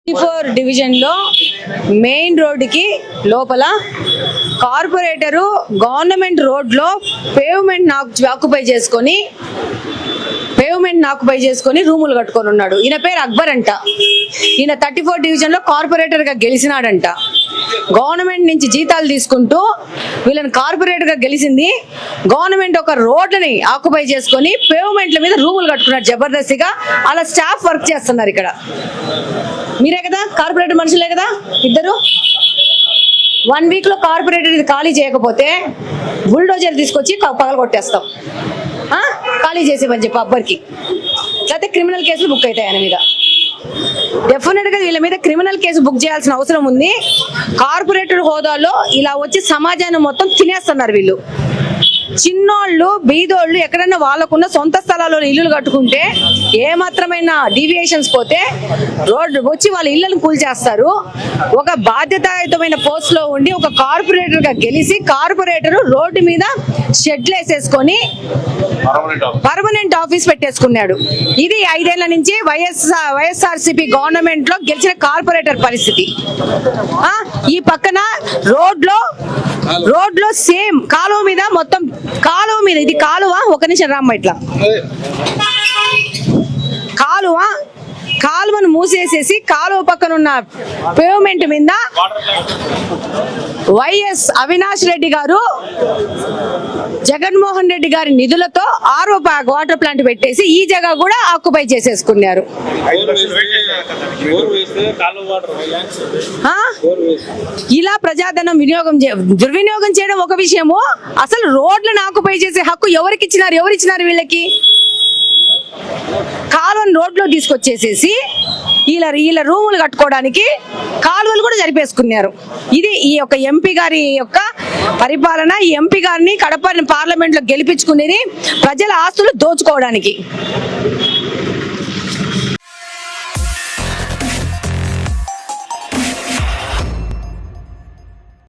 Division లో main రోడ్డుకి లోపల కార్పొరేటరు గవర్నమెంట్ రోడ్ లో పేవ్మెంట్ ఆక్యుపై చేసుకొని రూములు కట్టుకొని ఉన్నాడు. ఈయన పేరు అక్బర్ అంట. ఈయన 34 డివిజన్ లో కార్పొరేటర్ గా గెలిచినాడంట. గవర్నమెంట్ నుంచి జీతాలు తీసుకుంటూ వీళ్ళని కార్పొరేటర్ గా గెలిచింది. గవర్నమెంట్ ఒక రోడ్లని ఆక్యుపై చేసుకొని పేవ్మెంట్ల మీద రూములు కట్టుకున్నాడు జబర్దస్తిగా. అలా స్టాఫ్ వర్క్ చేస్తున్నారు. ఇక్కడ మీరే కదా కార్పొరేటర్ మనుషులే కదా ఇద్దరు. 1 వీక్ లో కార్పొరేటర్ ఇది ఖాళీ చేయకపోతే బుల్డోజర్ తీసుకొచ్చి పగల కొట్టేస్తాం. ఖాళీ చేసేమని చెప్పి అబ్బర్కి, లేకపోతే క్రిమినల్ కేసులు బుక్ అవుతాయి ఆయన మీద. డెఫినెట్ గా వీళ్ళ మీద క్రిమినల్ కేసు బుక్ చేయాల్సిన అవసరం ఉంది. కార్పొరేటర్ హోదాలో ఇలా వచ్చి సమాజాన్ని మొత్తం తినేస్తున్నారు వీళ్ళు. చిన్నోళ్ళు బీదోళ్ళు ఎక్కడన్నా వాళ్ళకున్న సొంత స్థలాల్లో ఇల్లులు కట్టుకుంటే ఏమాత్రమైన డీవియేషన్స్ పోతే రోడ్డు వచ్చి వాళ్ళ ఇళ్లను కూల్చేస్తారు. ఒక బాధ్యతాయుతమైన పోస్ట్ లో ఉండి ఒక కార్పొరేటర్ గా గెలిచి కార్పొరేటర్ రోడ్డు మీద షెడ్లు వేసేసుకొని పర్మనెంట్ ఆఫీస్ పెట్టేసుకున్నాడు. ఇది 5 ఏళ్ల నుంచి వైఎస్ఆర్సీపీ గవర్నమెంట్ లో గెలిచిన కార్పొరేటర్ పరిస్థితి. ఈ పక్కన రోడ్ లో సేమ్ కాలువ మీద మొత్తం కాలువ మీద ఇది కాలువ. ఒక నిమిషం రామ్మ, ఇట్లా కాలువను మూసేసేసి కాలువ పక్కన ఉన్న పేవ్మెంట్ మీద వైఎస్ అవినాష్ రెడ్డి గారు జగన్మోహన్ రెడ్డి గారి నిధులతో ఆరో వాటర్ ప్లాంట్ పెట్టేసి ఈ జగ కూడా ఆక్యుపై చేసేసుకున్నారు. ఇలా ప్రజాధనం దుర్వినియోగం చేయడం ఒక విషయము. అసలు రోడ్లను ఆక్యుపై చేసే హక్కు ఎవరికి ఇచ్చినారు వీళ్ళకి? కాలువను రోడ్లో తీసుకొచ్చేసేసి వీళ్ళ రూములు కట్టుకోవడానికి కాలువలు కూడా జరిపేసుకున్నారు. ఇది ఈ యొక్క ఎంపీ గారి యొక్క పరిపాలన. ఈ ఎంపీ గారిని కడప పార్లమెంట్ లో గెలిపించుకునేది ప్రజల ఆస్తులు దోచుకోవడానికి.